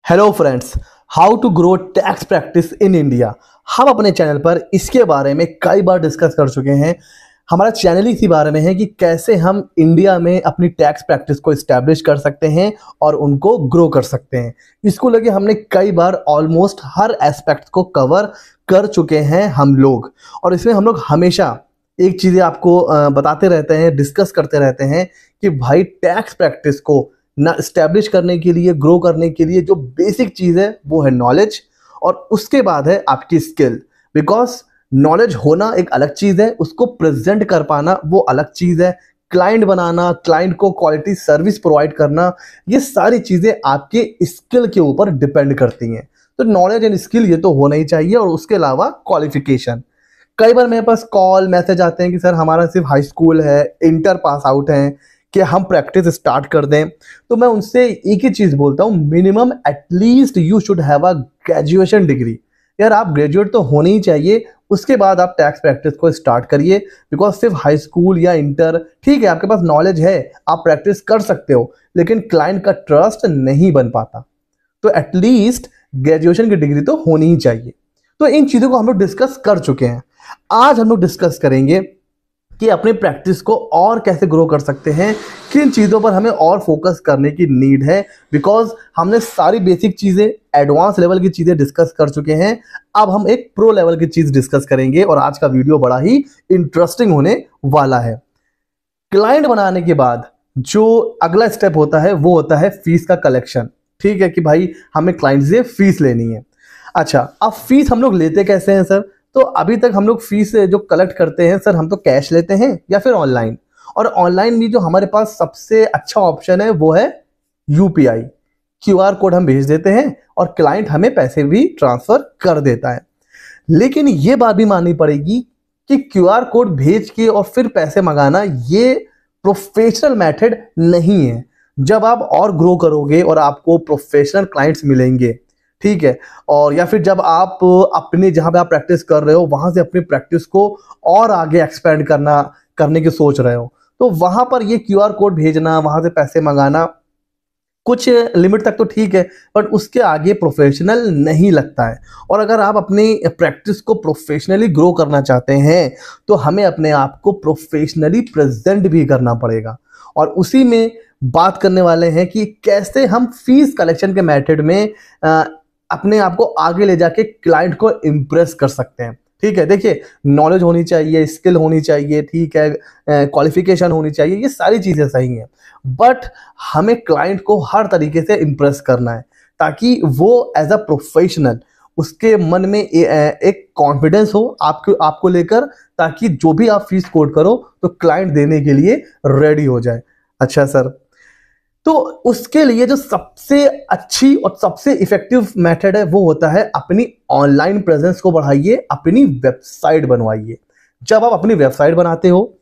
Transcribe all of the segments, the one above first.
Hello friends, how to grow tax practice in India. हम अपने channel पर इसके बारे में कई बार डिस्कस कर चुके हैं। हमारा चैनल इसी बारे में है कि कैसे हम इंडिया में अपनी टैक्स प्रैक्टिस को इस्टेब्लिश कर सकते हैं और उनको ग्रो कर सकते हैं। इसको लेके हमने कई बार ऑलमोस्ट हर एस्पेक्ट को कवर कर चुके हैं हम लोग, और इसमें हम लोग हमेशा एक चीज़ें आपको बताते रहते हैं, डिस्कस करते रहते हैं कि भाई टैक्स प्रैक्टिस को ना इस्टेब्लिश करने के लिए, ग्रो करने के लिए जो बेसिक चीज़ है वो है नॉलेज, और उसके बाद है आपकी स्किल। बिकॉज नॉलेज होना एक अलग चीज़ है, उसको प्रेजेंट कर पाना वो अलग चीज़ है। क्लाइंट बनाना, क्लाइंट को क्वालिटी सर्विस प्रोवाइड करना, ये सारी चीज़ें आपके स्किल के ऊपर डिपेंड करती हैं। तो नॉलेज एंड स्किल ये तो होना ही चाहिए, और उसके अलावा क्वालिफिकेशन। कई बार मेरे पास कॉल मैसेज आते हैं कि सर हमारा सिर्फ हाई स्कूल है, इंटर पास आउट हैं, कि हम प्रैक्टिस स्टार्ट कर दें। तो मैं उनसे एक ही चीज़ बोलता हूँ, minimum at least you should have a graduation degree. यार आप ग्रेजुएट तो होने ही चाहिए, उसके बाद आप टैक्स प्रैक्टिस को स्टार्ट करिए। बिकॉज सिर्फ हाई स्कूल या इंटर ठीक है, आपके पास नॉलेज है, आप प्रैक्टिस कर सकते हो, लेकिन क्लाइंट का ट्रस्ट नहीं बन पाता। तो एटलीस्ट ग्रेजुएशन की डिग्री तो होनी ही चाहिए। तो इन चीज़ों को हम लोग डिस्कस कर चुके हैं। आज हम लोग डिस्कस करेंगे कि अपने प्रैक्टिस को और कैसे ग्रो कर सकते हैं, किन चीज़ों पर हमें और फोकस करने की नीड है। बिकॉज हमने सारी बेसिक चीज़ें, एडवांस लेवल की चीज़ें डिस्कस कर चुके हैं। अब हम एक प्रो लेवल की चीज़ डिस्कस करेंगे, और आज का वीडियो बड़ा ही इंटरेस्टिंग होने वाला है। क्लाइंट बनाने के बाद जो अगला स्टेप होता है वो होता है फीस का कलेक्शन। ठीक है कि भाई हमें क्लाइंट से फीस लेनी है। अच्छा, अब फीस हम लोग लेते कैसे हैं सर? तो अभी तक हम लोग फीस जो कलेक्ट करते हैं सर, हम तो कैश लेते हैं या फिर ऑनलाइन। और ऑनलाइन भी जो हमारे पास सबसे अच्छा ऑप्शन है वो है यूपीआई। क्यूआर कोड हम भेज देते हैं और क्लाइंट हमें पैसे भी ट्रांसफर कर देता है। लेकिन ये बात भी माननी पड़ेगी कि क्यूआर कोड भेज के और फिर पैसे मंगाना ये प्रोफेशनल मेथड नहीं है। जब आप और ग्रो करोगे और आपको प्रोफेशनल क्लाइंट्स मिलेंगे, ठीक है, और या फिर जब आप अपने जहां पे आप प्रैक्टिस कर रहे हो वहां से अपनी प्रैक्टिस को और आगे एक्सपेंड करने की सोच रहे हो, तो वहां पर ये क्यूआर कोड भेजना, वहां से पैसे मंगाना कुछ लिमिट तक तो ठीक है, बट उसके आगे प्रोफेशनल नहीं लगता है। और अगर आप अपनी प्रैक्टिस को प्रोफेशनली ग्रो करना चाहते हैं तो हमें अपने आप को प्रोफेशनली प्रेजेंट भी करना पड़ेगा। और उसी में बात करने वाले हैं कि कैसे हम फीस कलेक्शन के मेथड में अपने आप को आगे ले जाके क्लाइंट को इम्प्रेस कर सकते हैं। ठीक है, देखिए नॉलेज होनी चाहिए, स्किल होनी चाहिए, ठीक है, क्वालिफिकेशन होनी चाहिए, ये सारी चीज़ें सही हैं, बट हमें क्लाइंट को हर तरीके से इम्प्रेस करना है ताकि वो एज अ प्रोफेशनल उसके मन में एक कॉन्फिडेंस हो आपको लेकर, ताकि जो भी आप फीस कोट करो तो क्लाइंट देने के लिए रेडी हो जाए। अच्छा सर, तो उसके लिए जो सबसे अच्छी और सबसे इफेक्टिव मेथड है वो होता है अपनी ऑनलाइन प्रेजेंस को बढ़ाइए, अपनी वेबसाइट बनवाइए। जब आप अपनी वेबसाइट बनाते हो,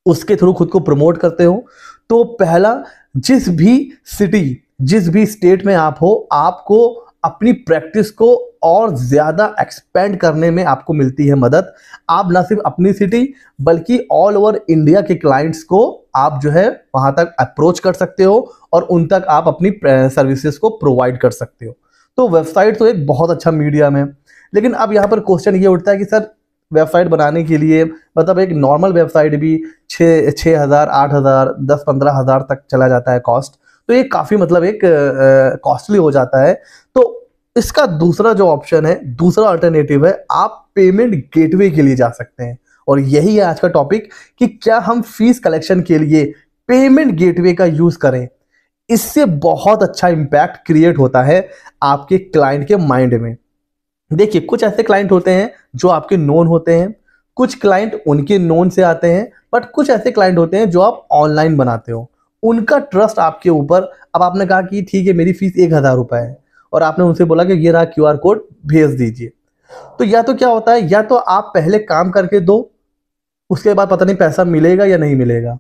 उसके थ्रू खुद को प्रमोट करते हो, तो पहला, जिस भी सिटी, जिस भी स्टेट में आप हो, आपको अपनी प्रैक्टिस को और ज्यादा एक्सपेंड करने में आपको मिलती है मदद। आप ना सिर्फ अपनी सिटी बल्कि ऑल ओवर इंडिया के क्लाइंट्स को आप जो है वहां तक अप्रोच कर सकते हो और उन तक आप अपनी सर्विसेज को प्रोवाइड कर सकते हो। तो वेबसाइट तो एक बहुत अच्छा मीडियम है। लेकिन अब यहाँ पर क्वेश्चन ये उठता है कि सर वेबसाइट बनाने के लिए, मतलब एक नॉर्मल वेबसाइट भी 6,000, 8,000, 10-15 हज़ार तक चला जाता है कॉस्ट। तो ये काफ़ी मतलब एक कॉस्टली हो जाता है। तो इसका दूसरा जो ऑप्शन है, दूसरा अल्टरनेटिव है, आप पेमेंट गेटवे के लिए जा सकते हैं। और यही है आज का टॉपिक कि क्या हम फीस कलेक्शन के लिए पेमेंट गेटवे का यूज करें। इससे बहुत अच्छा इंपैक्ट क्रिएट होता है आपके क्लाइंट के माइंड में। देखिए, कुछ ऐसे क्लाइंट होते हैं जो आपके नोन होते हैं, कुछ क्लाइंट उनके नोन से आते हैं, बट कुछ ऐसे क्लाइंट होते हैं जो आप ऑनलाइन बनाते हो। उनका ट्रस्ट आपके ऊपर, अब आपने कहा कि ठीक है मेरी फीस 1,000 रुपये है, और आपने उनसे बोला कि ये रहा क्यूआर कोड, भेज दीजिए। तो या तो क्या होता है, या तो आप पहले काम करके दो, उसके बाद पता नहीं पैसा मिलेगा या नहीं मिलेगा।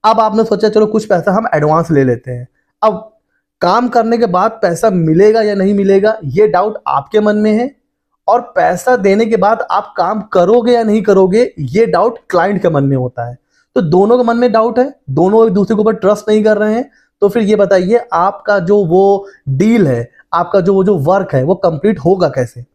अब आपने सोचा चलो कुछ पैसा हम एडवांस ले लेते हैं। अब काम करने के बाद पैसा मिलेगा या नहीं मिलेगा ये डाउट आपके मन में है, और पैसा देने के बाद आप काम करोगे या नहीं करोगे ये डाउट क्लाइंट के मन में होता है। तो दोनों के मन में डाउट है, दोनों एक दूसरे के ऊपर ट्रस्ट नहीं कर रहे हैं। तो फिर ये बताइए आपका जो वो डील है, आपका जो वर्क है वो कंप्लीट होगा कैसे।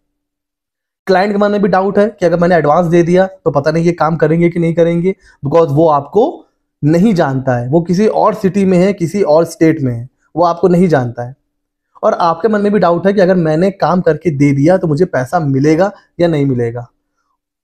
क्लाइंट के मन में भी डाउट है कि अगर मैंने एडवांस दे दिया तो पता नहीं ये काम करेंगे कि नहीं करेंगे, बिकॉज वो आपको नहीं जानता है, वो किसी और सिटी में है, किसी और स्टेट में है, वो आपको नहीं जानता है। और आपके मन में भी डाउट है कि अगर मैंने काम करके दे दिया तो मुझे पैसा मिलेगा या नहीं मिलेगा।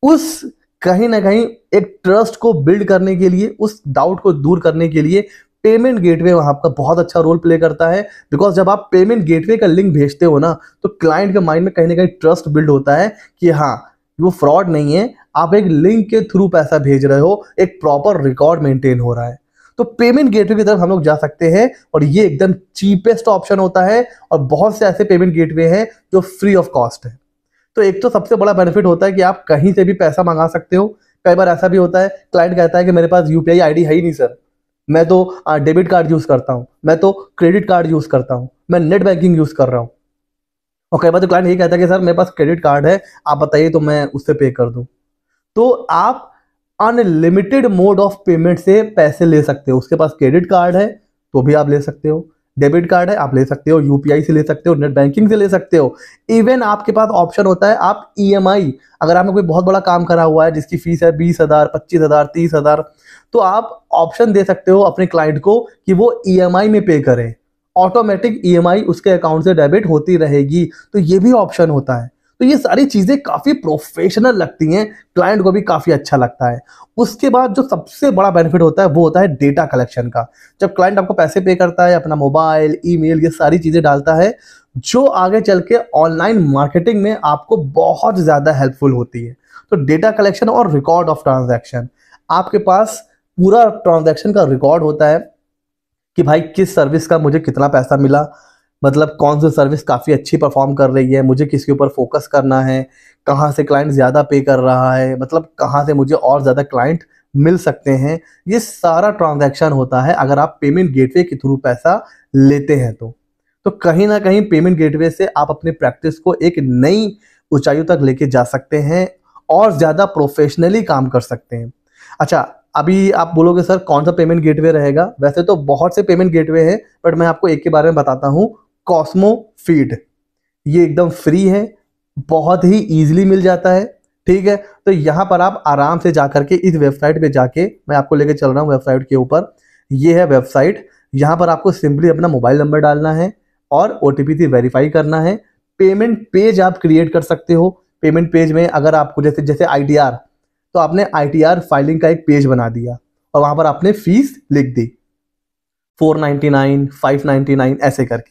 उस कहीं ना कहीं एक ट्रस्ट को बिल्ड करने के लिए, उस डाउट को दूर करने के लिए पेमेंट गेटवे वहां का बहुत अच्छा रोल प्ले करता है। बिकॉज जब आप पेमेंट गेटवे का लिंक भेजते हो ना, तो क्लाइंट के माइंड में कहीं ना कहीं ट्रस्ट बिल्ड होता है कि हाँ वो फ्रॉड नहीं है, आप एक लिंक के थ्रू पैसा भेज रहे हो, एक प्रॉपर रिकॉर्ड मेंटेन हो रहा है। तो पेमेंट गेटवे की तरफ हम लोग जा सकते हैं और ये एकदम चीपेस्ट ऑप्शन होता है। और बहुत से ऐसे पेमेंट गेटवे हैं जो फ्री ऑफ कॉस्ट है। तो एक तो सबसे बड़ा बेनिफिट होता है कि आप कहीं से भी पैसा मंगा सकते हो। कई बार ऐसा भी होता है, क्लाइंट कहता है कि मेरे पास यूपीआई आईडी है ही नहीं सर, मैं तो डेबिट कार्ड यूज करता हूँ, मैं तो क्रेडिट कार्ड यूज करता हूँ, मैं नेट बैंकिंग यूज कर रहा हूँ। और कई बार तो क्लाइंट यही कहता है कि सर मेरे पास क्रेडिट कार्ड है, आप बताइए तो मैं उससे पे कर दूं। तो आप अनलिमिटेड मोड ऑफ पेमेंट से पैसे ले सकते हो। उसके पास क्रेडिट कार्ड है तो भी आप ले सकते हो, डेबिट कार्ड है आप ले सकते हो, यूपीआई से ले सकते हो, नेट बैंकिंग से ले सकते हो। इवन आपके पास ऑप्शन होता है आप ईएमआई, अगर आपने कोई बहुत बड़ा काम करा हुआ है जिसकी फीस है 20,000, 25,000, 30,000, तो आप ऑप्शन दे सकते हो अपने क्लाइंट को कि वो ईएमआई में पे करे, ऑटोमेटिक ईएमआई उसके अकाउंट से डेबिट होती रहेगी। तो ये भी ऑप्शन होता है। तो ये सारी चीजें काफी प्रोफेशनल लगती हैं, क्लाइंट को भी काफी अच्छा लगता है। उसके बाद जो सबसे बड़ा बेनिफिट होता है वो होता है डेटा कलेक्शन का। जब क्लाइंट आपको पैसे पे करता है, अपना मोबाइल, ईमेल, ये सारी चीजें डालता है, जो आगे चल के ऑनलाइन मार्केटिंग में आपको बहुत ज्यादा हेल्पफुल होती है। तो डेटा कलेक्शन और रिकॉर्ड ऑफ ट्रांजैक्शन, आपके पास पूरा ट्रांजैक्शन का रिकॉर्ड होता है कि भाई किस सर्विस का मुझे कितना पैसा मिला, मतलब कौन सी सर्विस काफ़ी अच्छी परफॉर्म कर रही है, मुझे किसके ऊपर फोकस करना है, कहाँ से क्लाइंट ज़्यादा पे कर रहा है, मतलब कहाँ से मुझे और ज़्यादा क्लाइंट मिल सकते हैं। ये सारा ट्रांजैक्शन होता है अगर आप पेमेंट गेटवे के थ्रू पैसा लेते हैं तो कहीं ना कहीं पेमेंट गेटवे से आप अपनी प्रैक्टिस को एक नई ऊंचाइयों तक लेके जा सकते हैं और ज़्यादा प्रोफेशनली काम कर सकते हैं। अच्छा, अभी आप बोलोगे सर कौन सा पेमेंट गेटवे रहेगा। वैसे तो बहुत से पेमेंट गेटवे हैं, बट मैं आपको एक के बारे में बताता हूँ, कॉस्मो फीड। ये एकदम फ्री है, बहुत ही इजीली मिल जाता है, ठीक है। तो यहाँ पर आप आराम से जाकर के इस वेबसाइट पे जाके, मैं आपको लेके चल रहा हूँ वेबसाइट के ऊपर, ये है वेबसाइट। यहाँ पर आपको सिंपली अपना मोबाइल नंबर डालना है और ओटीपी से वेरीफाई करना है। पेमेंट पेज आप क्रिएट कर सकते हो। पेमेंट पेज में अगर आपको जैसे जैसे आईटीआर, तो आपने आईटीआर फाइलिंग का एक पेज बना दिया और वहां पर आपने फीस लिख दी 499, 599 ऐसे करके।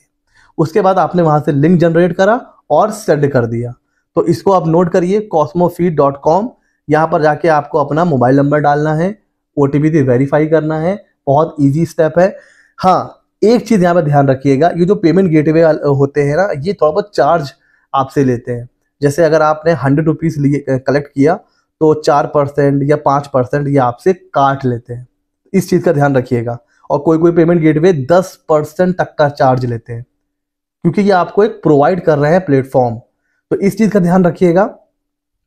उसके बाद आपने वहां से लिंक जनरेट करा और सेंड कर दिया। तो इसको आप नोट करिए, cosmofeed.com। यहाँ पर जाके आपको अपना मोबाइल नंबर डालना है, ओटीपी से वेरीफाई करना है, बहुत इजी स्टेप है। हाँ, एक चीज़ यहाँ पर ध्यान रखिएगा, ये जो पेमेंट गेटवे होते हैं ना, ये थोड़ा बहुत चार्ज आपसे लेते हैं। जैसे अगर आपने 100 रुपीज़ लिए कलेक्ट किया तो 4% या 5% ये आपसे काट लेते हैं। इस चीज़ का ध्यान रखिएगा। और कोई कोई पेमेंट गेटवे 10% तक का चार्ज लेते हैं, क्योंकि ये आपको एक प्रोवाइड कर रहे हैं प्लेटफॉर्म। तो इस चीज़ का ध्यान रखिएगा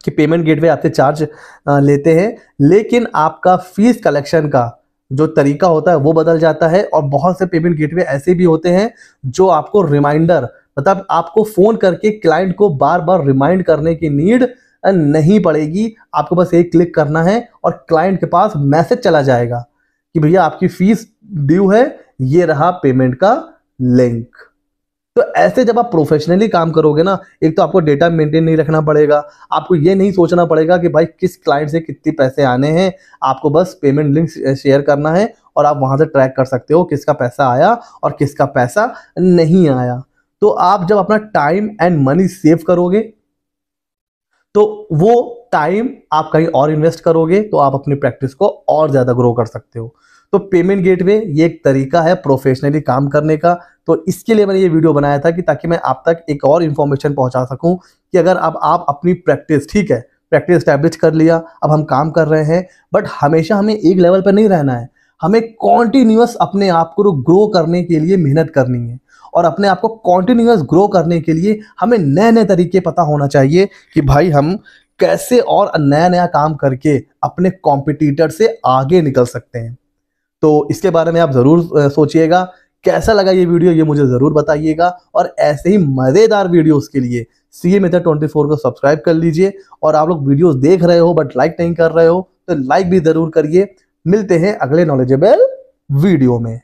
कि पेमेंट गेटवे आपसे चार्ज लेते हैं, लेकिन आपका फीस कलेक्शन का जो तरीका होता है वो बदल जाता है। और बहुत से पेमेंट गेटवे ऐसे भी होते हैं जो आपको रिमाइंडर, मतलब आपको फ़ोन करके क्लाइंट को बार बार रिमाइंड करने की नीड नहीं पड़ेगी। आपको बस एक क्लिक करना है और क्लाइंट के पास मैसेज चला जाएगा कि भैया आपकी फीस ड्यू है, ये रहा पेमेंट का लिंक। तो ऐसे जब आप प्रोफेशनली काम करोगे ना, एक तो आपको डेटा मेंटेन नहीं रखना पड़ेगा, आपको ये नहीं सोचना पड़ेगा कि भाई किस क्लाइंट से कितने पैसे आने हैं। आपको बस पेमेंट लिंक शेयर करना है और आप वहां से ट्रैक कर सकते हो किसका पैसा आया और किसका पैसा नहीं आया। तो आप जब अपना टाइम एंड मनी सेव करोगे तो वो टाइम आप कहीं और इन्वेस्ट करोगे तो आप अपनी प्रैक्टिस को और ज़्यादा ग्रो कर सकते हो। तो पेमेंट गेटवे ये एक तरीका है प्रोफेशनली काम करने का। तो इसके लिए मैंने ये वीडियो बनाया था कि ताकि मैं आप तक एक और इन्फॉर्मेशन पहुंचा सकूं कि अगर अब आप अपनी प्रैक्टिस, ठीक है, प्रैक्टिस एस्टैब्लिश कर लिया, अब हम काम कर रहे हैं, बट हमेशा हमें एक लेवल पर नहीं रहना है। हमें कॉन्टिन्यूअस अपने आप को ग्रो करने के लिए मेहनत करनी है। और अपने आप को कॉन्टिन्यूअस ग्रो करने के लिए हमें नए नए तरीके पता होना चाहिए कि भाई हम कैसे और नया नया काम करके अपने कॉम्पिटिटर से आगे निकल सकते हैं। तो इसके बारे में आप ज़रूर सोचिएगा कैसा लगा ये वीडियो ये मुझे ज़रूर बताइएगा, और ऐसे ही मज़ेदार वीडियोस के लिए सीए मेथड 24 को सब्सक्राइब कर लीजिए। और आप लोग वीडियोस देख रहे हो बट लाइक नहीं कर रहे हो तो लाइक भी ज़रूर करिए। मिलते हैं अगले नॉलेजेबल वीडियो में।